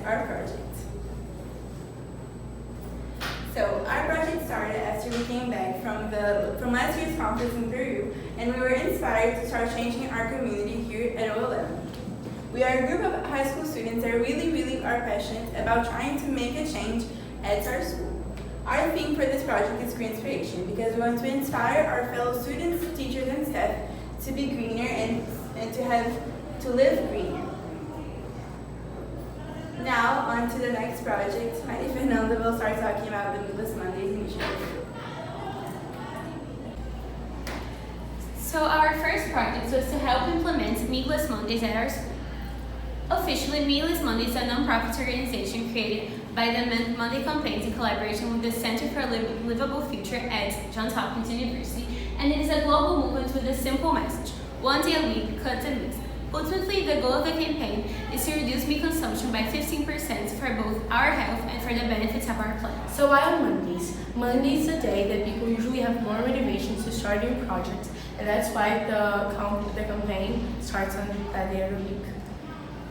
our project. So our project started after we came back from last year's conference in Peru, and we were inspired to start changing our community here at OLM. We are a group of high school students that really are passionate about trying to make a change at our school. Our theme for this project is Greenspiration because we want to inspire our fellow students, teachers, and staff to be greener and to live greener. Now, on to the next project. Maria Fernanda will start talking about the Meatless Mondays initiative. So our first project was to help implement Meatless Mondays at our school. Officially, Meatless Mondays is a non-profit organization created by the Monday campaigns in collaboration with the Center for a Livable Future at Johns Hopkins University, and it is a global movement with a simple message: one day a week, cut the meat. Ultimately, the goal of the campaign is to reduce meat consumption by 15% for both our health and for the benefits of our planet. So why on Mondays? Monday is the day that people usually have more motivation to start new projects, and that's why the campaign starts on that day of the week.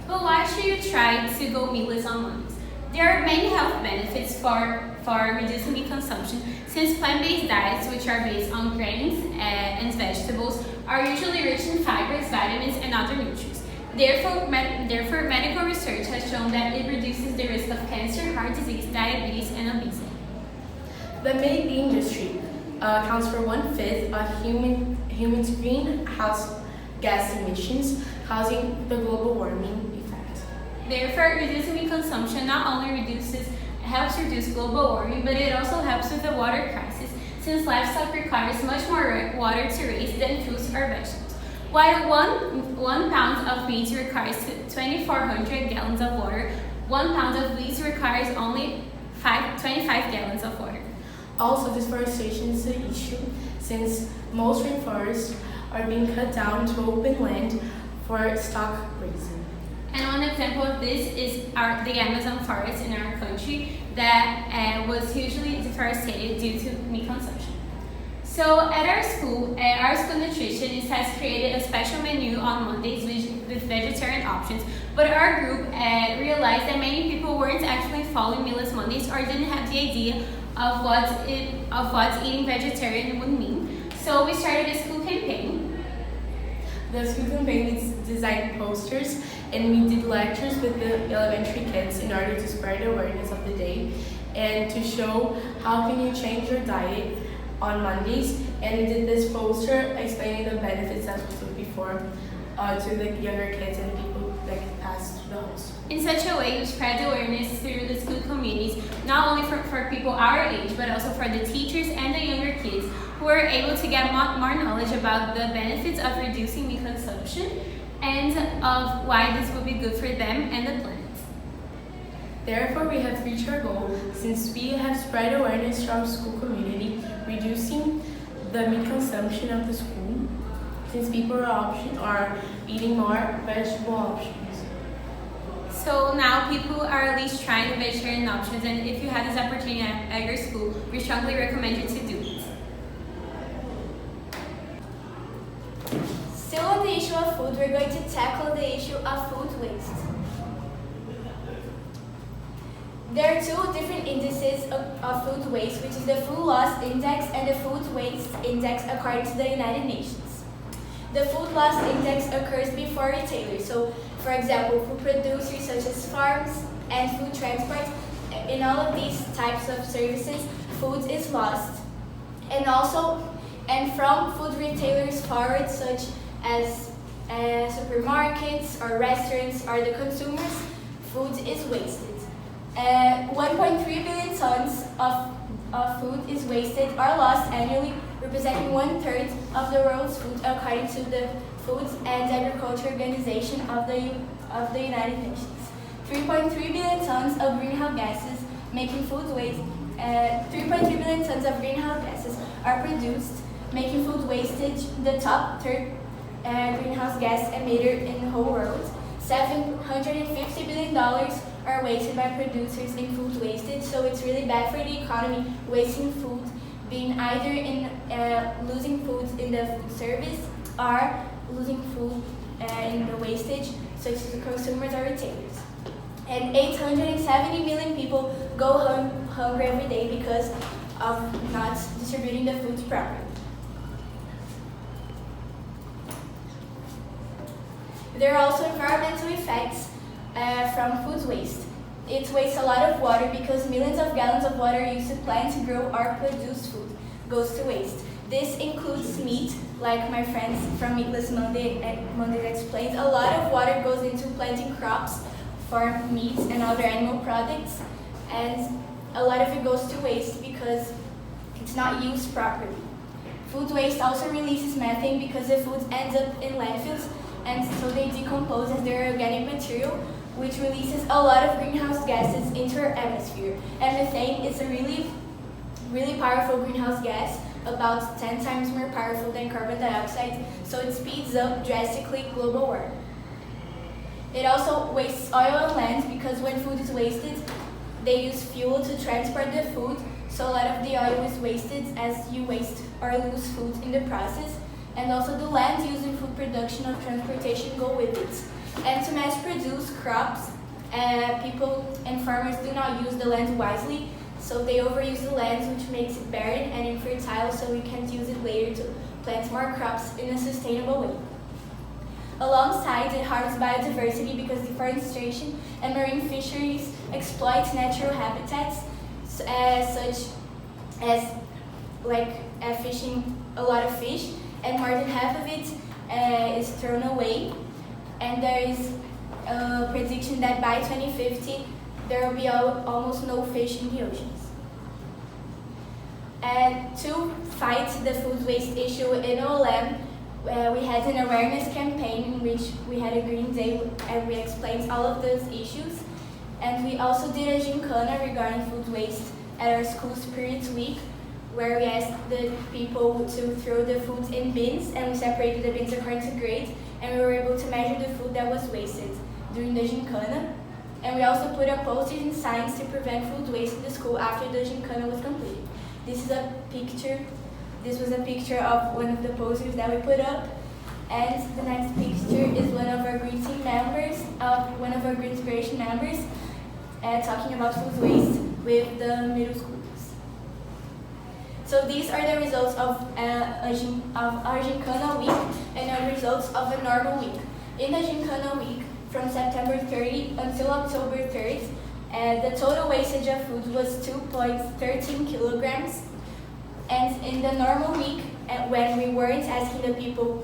But why should you try to go meatless on Mondays? There are many health benefits for reducing meat consumption, since plant-based diets, which are based on grains and vegetables, are usually rich in fibers, vitamins, and other nutrients. Therefore, medical research has shown that it reduces the risk of cancer, heart disease, diabetes, and obesity. The meat industry accounts for 1/5 of humans' greenhouse gas emissions, causing the global warming effect. Therefore, reducing meat consumption not only helps reduce global warming, but it also helps with the water crisis, since livestock requires much more water to raise than fruits or vegetables. While one pound of meat requires 2,400 gallons of water, 1 pound of wheat requires only 25 gallons of water. Also, deforestation is an issue, since most rainforests are being cut down to open land for stock raising. And one example of this is the Amazon forest in our country that was hugely deforested due to meat consumption. So at our school nutritionist has created a special menu on Mondays with vegetarian options, but our group realized that many people weren't actually following Meatless Mondays or didn't have the idea of what eating vegetarian would mean. So we started a school campaign. The school campaign designed posters, and we did lectures with the elementary kids in order to spread awareness of the day and to show how can you change your diet on Mondays. And we did this poster explaining the benefits as we said before to the younger kids and people that pass through the house. In such a way, we spread awareness through the school communities, not only for people our age, but also for the teachers and the younger kids who are able to get more knowledge about the benefits of reducing meat consumption and of why this will be good for them and the planet. Therefore, we have reached our goal since we have spread awareness to our school community, reducing the meat consumption of the school, since people are eating more vegetable options. So now people are at least trying the vegetarian options, and if you have this opportunity at your school, we strongly recommend you to do it. Still on the issue of food, we're going to tackle the issue of food waste. There are two different indices of food waste, which is the Food Loss Index and the Food Waste Index according to the United Nations. The Food Loss Index occurs before retailers, so for example, food producers such as farms and food transport. In all of these types of services, food is lost. And from food retailers forward, such as supermarkets or restaurants or the consumers, food is wasted. 1.3 billion tons of food is wasted or lost annually, representing 1/3 of the world's food, according to the Food and Agriculture Organization of the United Nations. 3.3 billion tons of greenhouse gases making food waste. 3.3 billion tons of greenhouse gases are produced, making food wastage the top third greenhouse gas emitter in the whole world. $750 billion are wasted by producers in food wastage, so it's really bad for the economy, wasting food, being either in losing food in the food service or losing food in the wastage, such as the consumers or retailers. And 870 million people go hungry every day because of not distributing the food properly. There are also environmental effects from food waste. It wastes a lot of water because millions of gallons of water used to plant, grow, or produce food goes to waste. This includes meat, like my friends from Meatless Mondays explained. A lot of water goes into planting crops for meat and other animal products, and a lot of it goes to waste because it's not used properly. Food waste also releases methane because the food ends up in landfills, and so they decompose as their organic material, which releases a lot of greenhouse gases into our atmosphere. And methane is a really powerful greenhouse gas, about 10 times more powerful than carbon dioxide, so it speeds up drastically global warming. It also wastes oil and land because when food is wasted, they use fuel to transport the food, so a lot of the oil is wasted as you waste or lose food in the process. And also the land used in food production or transportation go with it. And to mass produce crops, people and farmers do not use the land wisely, so they overuse the land, which makes it barren and infertile, so we can't use it later to plant more crops in a sustainable way. Alongside, it harms biodiversity because deforestation and marine fisheries exploit natural habitats, such as fishing a lot of fish, and more than half of it is thrown away. And there is a prediction that by 2050, there will be almost no fish in the oceans. And to fight the food waste issue in OLM, we had an awareness campaign in which we had a green day and we explained all of those issues. And we also did a gincana regarding food waste at our school Spirit Week, where we asked the people to throw the food in bins, and we separated the bins according to grade, and we were able to measure the food that was wasted during the gincana. And we also put up posters and signs to prevent food waste in the school after the gincana was completed. This was a picture of one of the posters that we put up. And the next picture is one of our green team members, one of our Greenspiration members, talking about food waste with the middle schoolers. So these are the results of our gincana week and our results of a normal week. In the gincana week, from September 30 until October 3rd, the total wastage of food was 2.13 kilograms. And in the normal week, when we weren't asking the people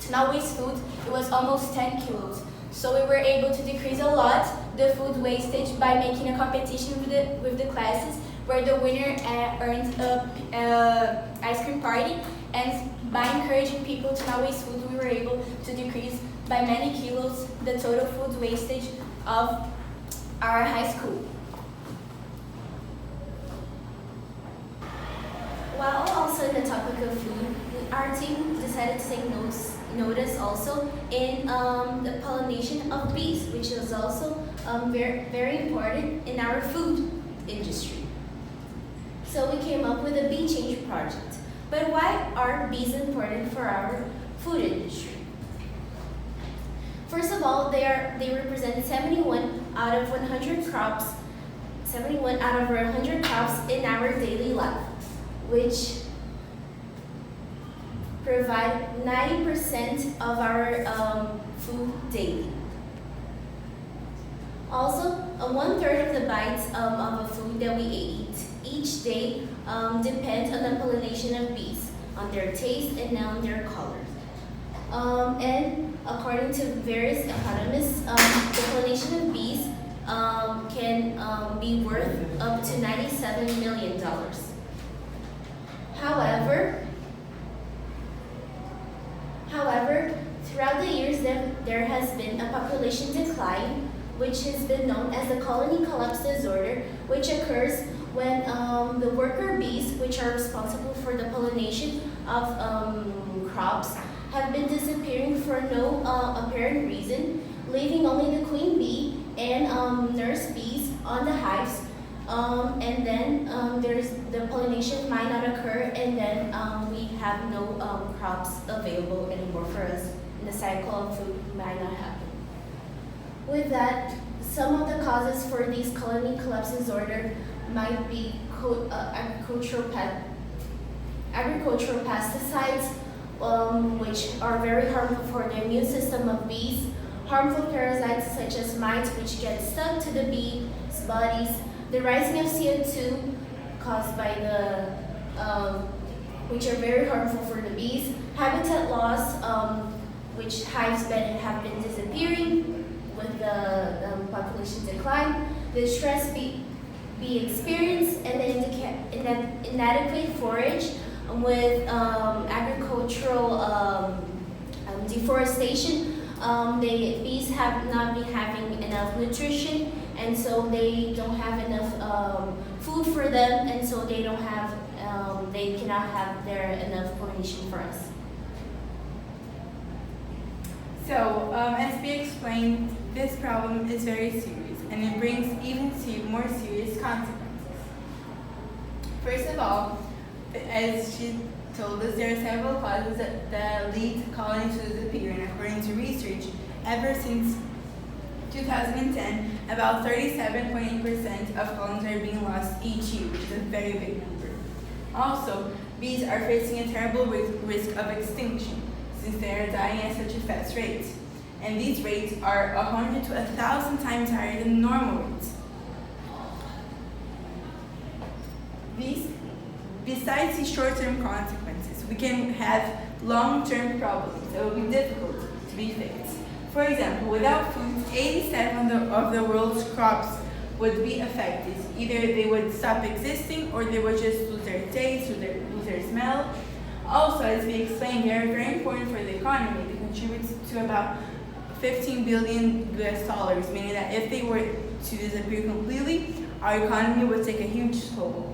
to not waste food, it was almost 10 kilos. So we were able to decrease a lot the food wastage by making a competition with the classes, where the winner earned a ice cream party. And by encouraging people to not waste food, we were able to decrease by many kilos the total food wastage of our high school. While also in the topic of food, our team decided to take notice also in the pollination of bees, which is also very important in our food industry. So we came up with a bee change project. But why are bees important for our food industry? First of all, they represent 71 out of 100 crops, 71 out of 100 crops in our daily life, which provide 90% of our food daily. Also, 1/3 of the bites of a food that we eat each day depends on the pollination of bees, on their taste and on their colors. And according to various economists, the pollination of bees can be worth up to $97 million. However, throughout the years, there has been a population decline, which has been known as the colony collapse disorder, which occurs when the worker bees, which are responsible for the pollination of crops, have been disappearing for no apparent reason, leaving only the queen bee and nurse bees on the hives. And then the pollination might not occur, and then we have no crops available anymore for us, and the cycle of food might not happen. With that, some of the causes for these colony collapse disorder might be agricultural pesticides, which are very harmful for the immune system of bees, harmful parasites such as mites which get stuck to the bees' bodies, the rising of CO2 caused by which are very harmful for the bees, habitat loss, which hives that have been disappearing with the population decline, the stress bee experience, and the inadequate forage with agricultural deforestation. The bees have not been having enough nutrition, and so they don't have enough food for them, and so they don't have, they cannot have their enough pollination for us. So, as we explained, this problem is very serious, and it brings even more serious consequences. First of all, as she told us, there are several causes that lead colonies to disappear, and according to research, ever since 2010, about 37.8% of colonies are being lost each year, which is a very big number. Also, bees are facing a terrible risk of extinction, since they are dying at such a fast rate. And these rates are 100 to 1,000 times higher than normal rates. Besides these short-term consequences, we can have long-term problems that will be difficult to be fixed. For example, without food, 87% of the world's crops would be affected. Either they would stop existing, or they would just lose their taste, lose their smell. Also, as we explained, they are very important for the economy. They contribute to about $15 billion, meaning that if they were to disappear completely, our economy would take a huge toll.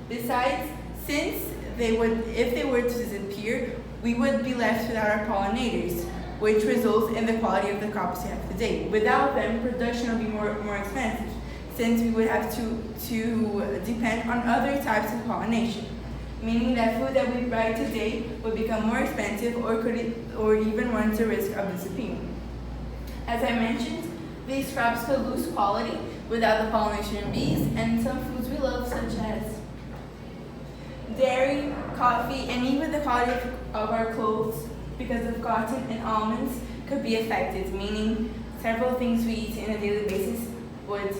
Besides, if they were to disappear, we would be left without our pollinators, which results in the quality of the crops we have today. Without them, production would be more expensive, since we would have to depend on other types of pollination, meaning that food that we buy today would become more expensive or even runs the risk of disappearing. As I mentioned, these crops could lose quality without the pollination of bees, and some foods we love, such as dairy, coffee, and even the quality of our clothes, because of cotton and almonds, could be affected, meaning several things we eat on a daily basis would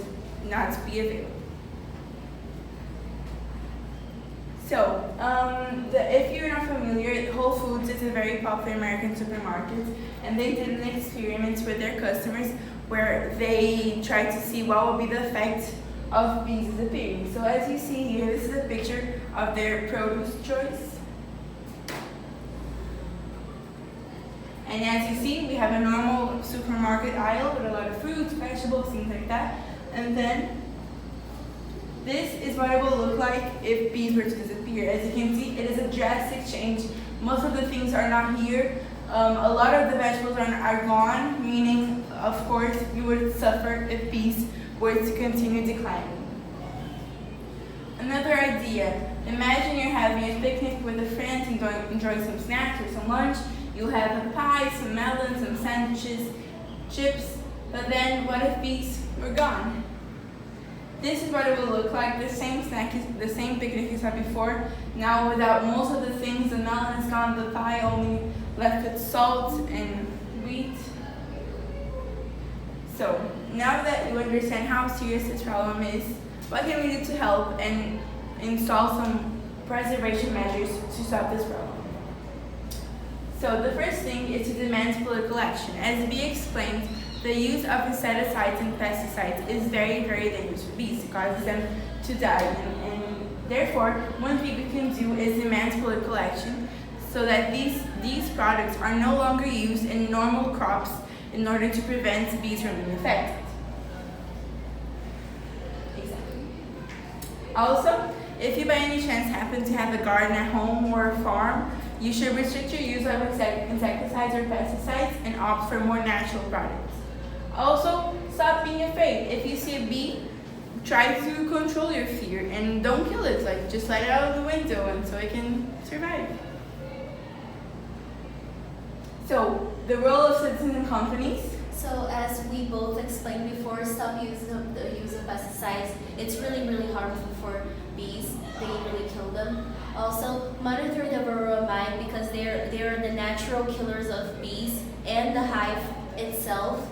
not be available. So, if you're not familiar, Whole Foods is a very popular American supermarket, and they did an experiment with their customers where they tried to see what would be the effect of bees disappearing. So as you see here, this is a picture of their produce choice. And as you see, we have a normal supermarket aisle with a lot of fruits, vegetables, things like that. And then this is what it will look like if bees were to disappear. As you can see, it is a drastic change. Most of the things are not here. A lot of the vegetables are gone, meaning, of course, we would suffer if bees were to continue declining. Another idea, imagine you're having a picnic with a friend and enjoying some snacks or some lunch. You'll have a pie, some melon, some sandwiches, chips, but then what if bees were gone? This is what it will look like, the same picnic you saw before. Now without most of the things, the melon is gone, the pie only left with salt and wheat. So, now that you understand how serious this problem is, what can we do to help and install some preservation measures to stop this problem? So the first thing is to demand political action. As we explained, the use of insecticides and pesticides is very, very dangerous for bees. It causes them to die. And therefore, one thing we can do is demand political action so that these products are no longer used in normal crops in order to prevent bees from being affected. Exactly. Also, if you by any chance happen to have a garden at home or a farm, you should restrict your use of insecticides or pesticides and opt for more natural products. Also, stop being afraid. If you see a bee, try to control your fear and don't kill it. Like, just let it out of the window and so it can survive. So, the role of citizens and companies. So as we both explained before, stop the use of pesticides. It's really, really harmful for bees. They really kill them. Also, monitor the varroa mite because they're the natural killers of bees and the hive itself.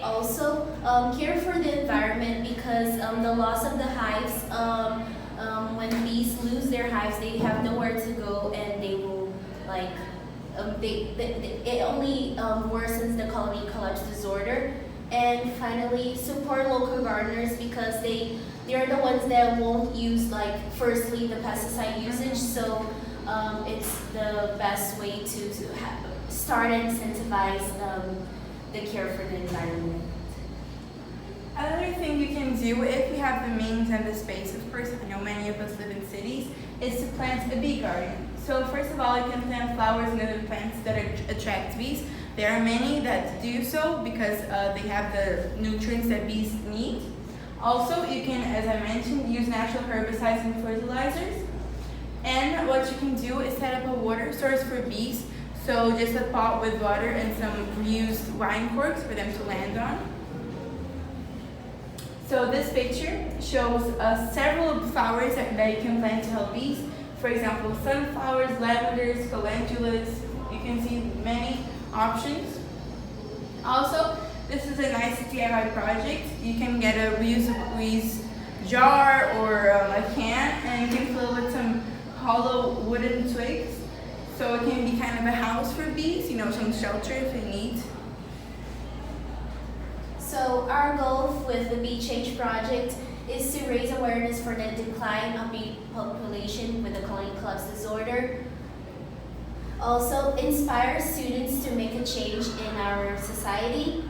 Also, care for the environment because the loss of the hives, when bees lose their hives, they have nowhere to go and they will it only worsens the colony collapse disorder. And finally, support local gardeners because they're the ones that won't use firstly the pesticide usage. So it's the best way to start and incentivize the care for the environment. Another thing we can do if we have the means and the space, of course, I know many of us live in cities, is to plant a bee garden. So first of all, you can plant flowers and other plants that attract bees. There are many that do so because they have the nutrients that bees need. Also, you can, as I mentioned, use natural herbicides and fertilizers. And what you can do is set up a water source for bees. So just a pot with water and some reused wine corks for them to land on. So this picture shows several flowers that you can plant to help bees. For example, sunflowers, lavenders, calendulas. You can see many options. Also, this is a nice DIY project. You can get a reusable jar or a can, and you can fill it with some hollow wooden twigs. So it can be kind of a house for bees, some shelter if they need. So our goal with the Bee Change project is to raise awareness for the decline of bee population with the colony collapse disorder. Also, inspire students to make a change in our society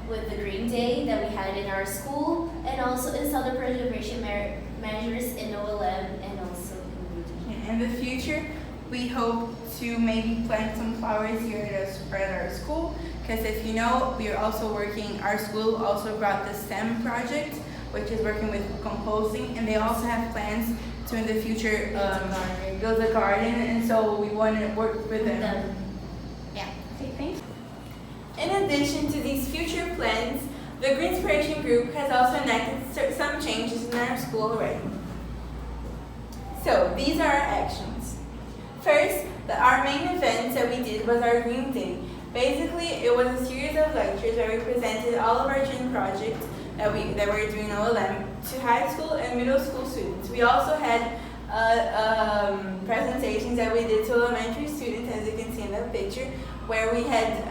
with the Green Day that we had in our school, and also install the preservation measures in OLM and also in the future, we hope to maybe plant some flowers here at our school, because if you know, we are also our school also brought the STEM project, which is working with composting, and they also have plans to in the future build a garden, and so we want to work with them. Yeah, okay, thanks. In addition to these future plans, the Greenspiration group has also enacted some changes in our school already. So these are our actions. First, our main event that we did was our Green Day. Basically, it was a series of lectures where we presented all of our dream projects that we're doing OLM to high school and middle school students. We also had presentations that we did to elementary students, as you can see in the picture, where we had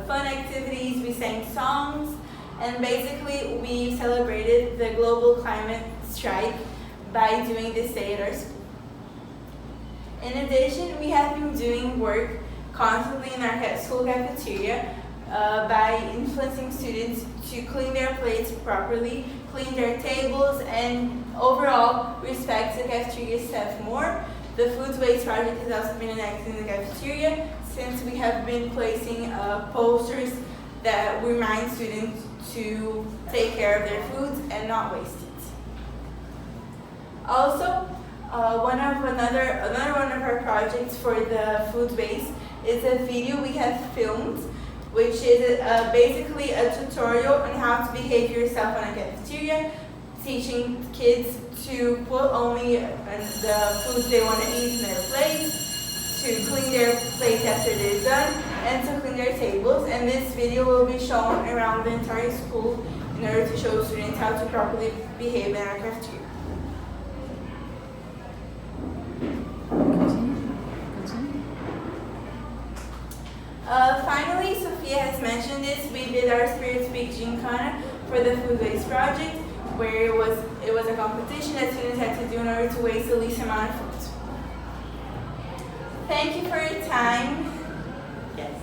fun activities, we sang songs, and basically we celebrated the global climate strike by doing this day at our school. In addition, we have been doing work constantly in our school cafeteria by influencing students to clean their plates properly, clean their tables, and overall respect the cafeteria staff more. The food waste project has also been enacted in the cafeteria since we have been placing posters that remind students to take care of their foods and not waste it. Also, another one of our projects for the food waste is a video we have filmed, which is basically a tutorial on how to behave yourself in a cafeteria, teaching kids to put only the foods they want to eat in their plates, to clean their plates after they're done, and to clean their tables. And this video will be shown around the entire school in order to show students how to properly behave in our cafeteria. Finally, Sophia has mentioned this, we did our Spirit Speak Gincana for the food waste project, where it was a competition that students had to do in order to waste the least amount of food. Thank you for your time. Yes.